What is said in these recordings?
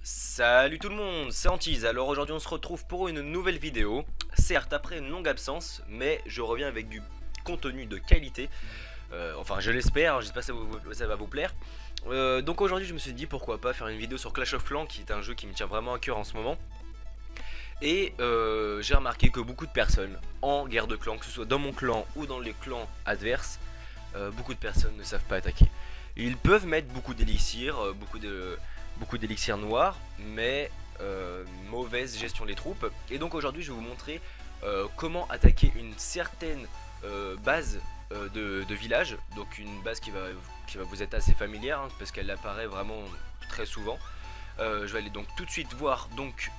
Salut tout le monde, c'est Antise. Alors aujourd'hui on se retrouve pour une nouvelle vidéo. Certes après une longue absence, mais je reviens avec du contenu de qualité. Enfin je l'espère, j'espère que ça va vous plaire. Donc aujourd'hui je me suis dit pourquoi pas faire une vidéo sur Clash of Clans, qui est un jeu qui me tient vraiment à cœur en ce moment. Et j'ai remarqué que beaucoup de personnes en guerre de clans, que ce soit dans mon clan ou dans les clans adverses, beaucoup de personnes ne savent pas attaquer. Ils peuvent mettre beaucoup d'élixirs, beaucoup d'élixirs noirs, mais mauvaise gestion des troupes. Et donc aujourd'hui je vais vous montrer comment attaquer une certaine base de village. Donc une base qui va vous être assez familière, hein, parce qu'elle apparaît vraiment très souvent. Je vais aller donc tout de suite voir, donc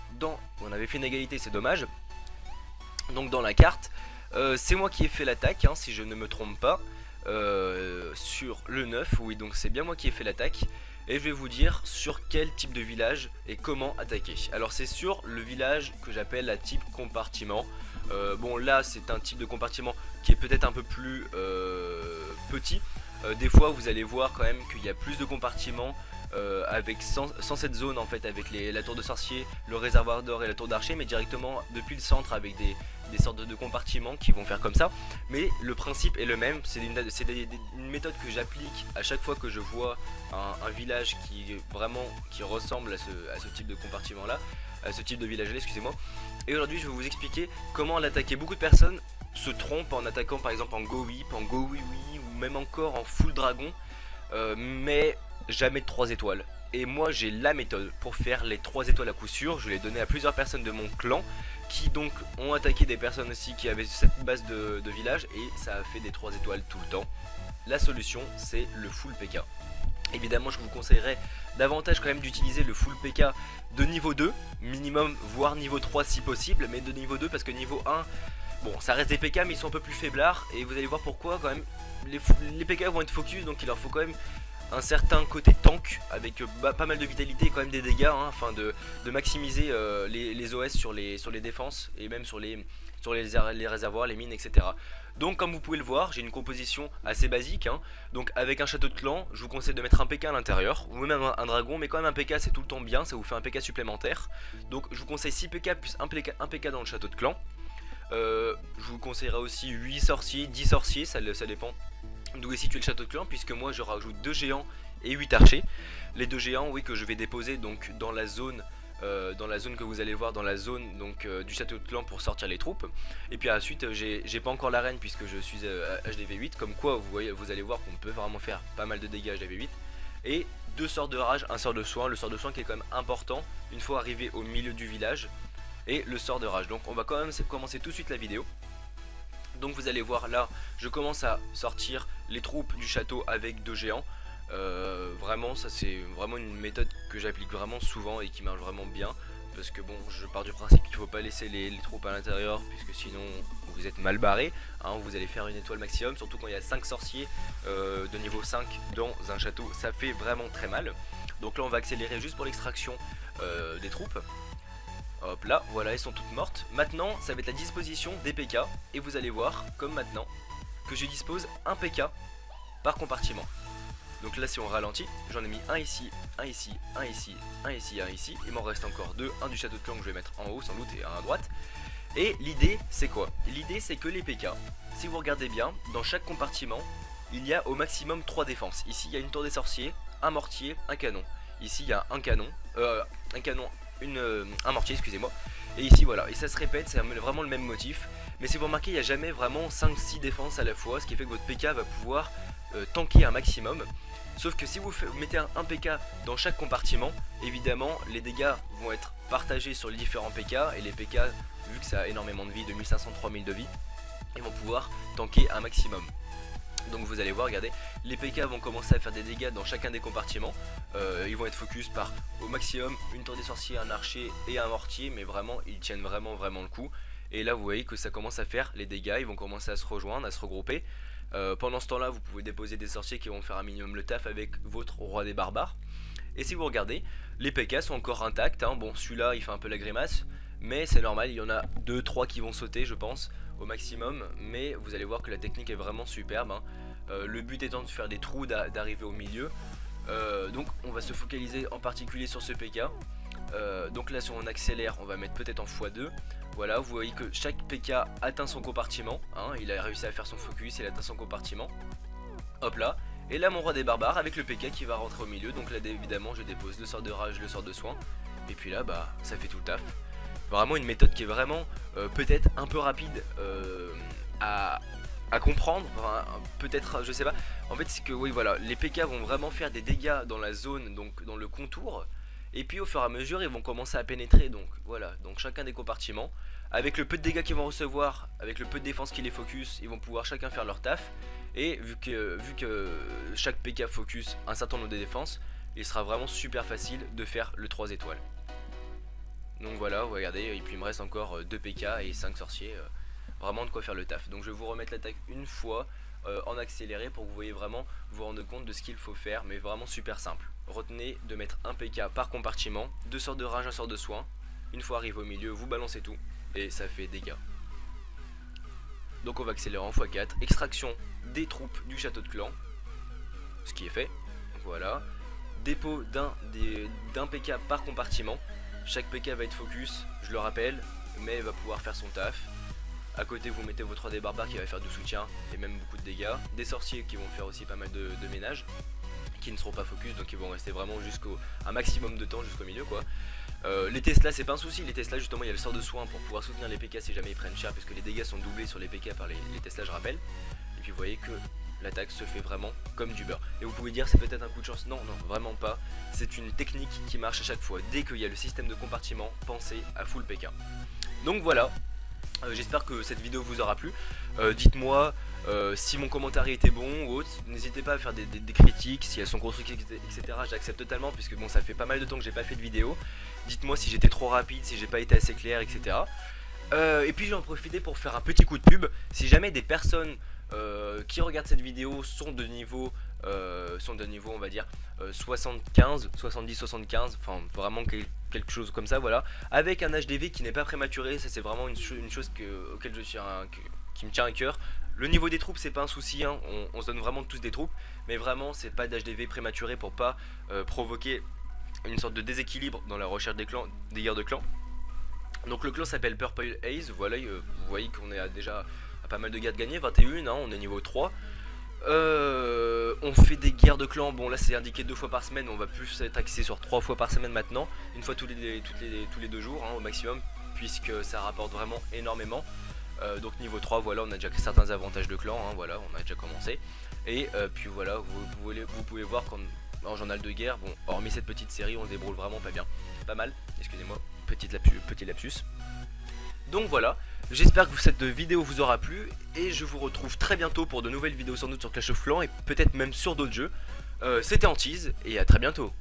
on avait fait une égalité, c'est dommage. Donc dans la carte, c'est moi qui ai fait l'attaque, hein, si je ne me trompe pas, sur le 9, oui, donc c'est bien moi qui ai fait l'attaque. Et je vais vous dire sur quel type de village et comment attaquer. Alors c'est sur le village que j'appelle la type compartiment. Bon là c'est un type de compartiment qui est peut-être un peu plus petit. Des fois vous allez voir quand même qu'il y a plus de compartiments avec sans cette zone en fait, avec la tour de sorcier, le réservoir d'or et la tour d'archer, mais directement depuis le centre avec des sortes de compartiments qui vont faire comme ça. Mais le principe est le même, c'est une méthode que j'applique à chaque fois que je vois un village qui ressemble à ce type de compartiment là, à ce type de village là, excusez-moi. Et aujourd'hui je vais vous expliquer comment l'attaquer. Beaucoup de personnes se trompent en attaquant par exemple en Go Whip, en Go Oui Oui, ou même encore en Full Dragon, mais jamais de 3 étoiles. Et moi j'ai la méthode pour faire les 3 étoiles à coup sûr. Je l'ai donné à plusieurs personnes de mon clan qui donc ont attaqué des personnes aussi qui avaient cette base de village, et ça a fait des 3 étoiles tout le temps. La solution c'est le full PK. Évidemment je vous conseillerais davantage quand même d'utiliser le full PK de niveau 2 minimum, voire niveau 3 si possible, mais de niveau 2 parce que niveau 1, bon ça reste des PK mais ils sont un peu plus faiblards, et vous allez voir pourquoi quand même. Les PK vont être focus, donc il leur faut quand même un certain côté tank avec pas mal de vitalité et quand même des dégâts, hein, afin de maximiser les OS sur les défenses et même sur les réservoirs, les mines, etc. Donc comme vous pouvez le voir, j'ai une composition assez basique, hein. Donc avec un château de clan, je vous conseille de mettre un PK à l'intérieur, ou même un dragon, mais quand même un PK c'est tout le temps bien, ça vous fait un PK supplémentaire. Donc je vous conseille 6 PK plus un PK dans le château de clan. Je vous conseillerais aussi 8 sorciers, 10 sorciers, ça dépend d'où est situé le château de clan, puisque moi je rajoute 2 géants et 8 archers. Les 2 géants, oui, que je vais déposer donc dans la zone que vous allez voir, dans la zone donc du château de clan pour sortir les troupes. Et puis ensuite j'ai pas encore l'arène puisque je suis HDV 8, comme quoi vous allez voir qu'on peut vraiment faire pas mal de dégâts HDV 8. Et 2 sorts de rage, un sort de soin, le sort de soin qui est quand même important une fois arrivé au milieu du village, et le sort de rage. Donc on va quand même commencer tout de suite la vidéo. Donc vous allez voir là, je commence à sortir les troupes du château avec 2 géants. Vraiment ça c'est vraiment une méthode que j'applique vraiment souvent et qui marche vraiment bien, parce que bon, je pars du principe qu'il ne faut pas laisser les troupes à l'intérieur, puisque sinon vous êtes mal barré, hein. Vous allez faire une étoile maximum, surtout quand il y a 5 sorciers de niveau 5 dans un château, ça fait vraiment très mal. Donc là on va accélérer juste pour l'extraction des troupes. Hop là, voilà, elles sont toutes mortes. Maintenant, ça va être la disposition des PK. Et vous allez voir, comme maintenant, que je dispose un PK par compartiment. Donc là, si on ralentit, j'en ai mis un ici, un ici, un ici, un ici, un ici. Il m'en reste encore 2, un du château de clan que je vais mettre en haut sans doute et un à droite. Et l'idée, c'est quoi? L'idée, c'est que les PK, si vous regardez bien, dans chaque compartiment, il y a au maximum 3 défenses. Ici, il y a une tour des sorciers, un mortier, un canon. Ici, il y a un canon, un mortier, excusez-moi. Et ici voilà, et ça se répète, c'est vraiment le même motif. Mais si vous remarquez, il n'y a jamais vraiment 5-6 défenses à la fois, ce qui fait que votre PK va pouvoir tanker un maximum. Sauf que si vous mettez un PK dans chaque compartiment, évidemment les dégâts vont être partagés sur les différents PK. Et les PK, vu que ça a énormément de vie, 2500-3000 de vie, ils vont pouvoir tanker un maximum. Donc vous allez voir, regardez, les PK vont commencer à faire des dégâts dans chacun des compartiments. Ils vont être focus par au maximum une tour des sorciers, un archer et un mortier, mais vraiment ils tiennent vraiment le coup. Et là vous voyez que ça commence à faire les dégâts, ils vont commencer à se rejoindre, à se regrouper. Pendant ce temps là vous pouvez déposer des sorciers qui vont faire un minimum le taf avec votre roi des barbares. Et si vous regardez, les PK sont encore intacts, hein. Bon, celui-là il fait un peu la grimace, mais c'est normal, il y en a 2-3 qui vont sauter je pense au maximum, mais vous allez voir que la technique est vraiment superbe, hein. Le but étant de faire des trous, d'arriver au milieu. Donc on va se focaliser en particulier sur ce PK. Donc là si on accélère on va mettre peut-être en x2. Voilà, vous voyez que chaque PK atteint son compartiment, hein, il a réussi à faire son focus, il atteint son compartiment. Hop là, et là mon roi des barbares avec le PK qui va rentrer au milieu. Donc là évidemment je dépose le sort de rage, le sort de soin. Et puis là bah ça fait tout le taf. Vraiment une méthode qui est vraiment peut-être un peu rapide à comprendre, enfin, peut-être, je sais pas. En fait c'est que oui voilà, les PK vont vraiment faire des dégâts dans la zone, donc dans le contour. Et puis au fur et à mesure ils vont commencer à pénétrer, donc voilà, donc chacun des compartiments. Avec le peu de dégâts qu'ils vont recevoir, avec le peu de défense qui les focus, ils vont pouvoir chacun faire leur taf. Et vu que chaque PK focus un certain nombre de défenses, il sera vraiment super facile de faire le 3 étoiles. Donc voilà, regardez, et puis il me reste encore 2 PK et 5 sorciers, vraiment de quoi faire le taf. Donc je vais vous remettre l'attaque une fois en accéléré pour que vous voyez vraiment, vous rendre compte de ce qu'il faut faire, mais vraiment super simple. Retenez de mettre un PK par compartiment, 2 sorts de rage, 1 sort de soin. Une fois arrivé au milieu, vous balancez tout et ça fait dégâts. Donc on va accélérer en x4, extraction des troupes du château de clan, ce qui est fait. Voilà, dépôt d'un PK par compartiment. Chaque PK va être focus, je le rappelle, mais va pouvoir faire son taf. À côté vous mettez votre 3D barbare qui va faire du soutien et même beaucoup de dégâts. Des sorciers qui vont faire aussi pas mal de ménage, qui ne seront pas focus, donc ils vont rester vraiment jusqu'au un maximum de temps jusqu'au milieu quoi. Les Tesla c'est pas un souci, les Tesla justement il y a le sort de soin pour pouvoir soutenir les PK si jamais ils prennent cher, puisque les dégâts sont doublés sur les PK par les Tesla je rappelle. Et puis vous voyez que l'attaque se fait vraiment comme du beurre. Et vous pouvez dire c'est peut-être un coup de chance, non vraiment pas, c'est une technique qui marche à chaque fois. Dès qu'il y a le système de compartiment, pensez à full PK. Donc voilà, j'espère que cette vidéo vous aura plu. Dites-moi si mon commentaire a été bon ou autre. N'hésitez pas à faire des critiques, si elles sont constructives, etc. J'accepte totalement, puisque bon ça fait pas mal de temps que j'ai pas fait de vidéo. Dites-moi si j'étais trop rapide, si j'ai pas été assez clair, etc. Et puis je vais en profiter pour faire un petit coup de pub. Si jamais des personnes qui regardent cette vidéo sont de niveau on va dire 75, 70, 75, enfin vraiment quelque chose comme ça, voilà, avec un HDV qui n'est pas prématuré. Ça c'est vraiment une chose auquel qui me tient à cœur. Le niveau des troupes c'est pas un souci, hein. On se donne vraiment tous des troupes, mais vraiment c'est pas d'HDV prématuré pour pas provoquer une sorte de déséquilibre dans la recherche des guerres de clans. Donc le clan s'appelle Purple Haze, voilà, vous voyez qu'on est déjà à pas mal de guerres de gagnées, 21, hein, on est niveau 3. On fait des guerres de clans, bon là c'est indiqué 2 fois par semaine, on va plus être axé sur 3 fois par semaine maintenant, une fois tous les 2 jours hein, au maximum, puisque ça rapporte vraiment énormément. Donc niveau 3 voilà, on a déjà certains avantages de clan, hein, voilà, on a déjà commencé. Et puis voilà, vous pouvez voir qu'en journal de guerre, bon, hormis cette petite série, on se débrouille vraiment pas mal, excusez-moi, petit lapsus. Donc voilà, j'espère que cette vidéo vous aura plu et je vous retrouve très bientôt pour de nouvelles vidéos sans doute sur Clash of Clans et peut-être même sur d'autres jeux. C'était Antise et à très bientôt.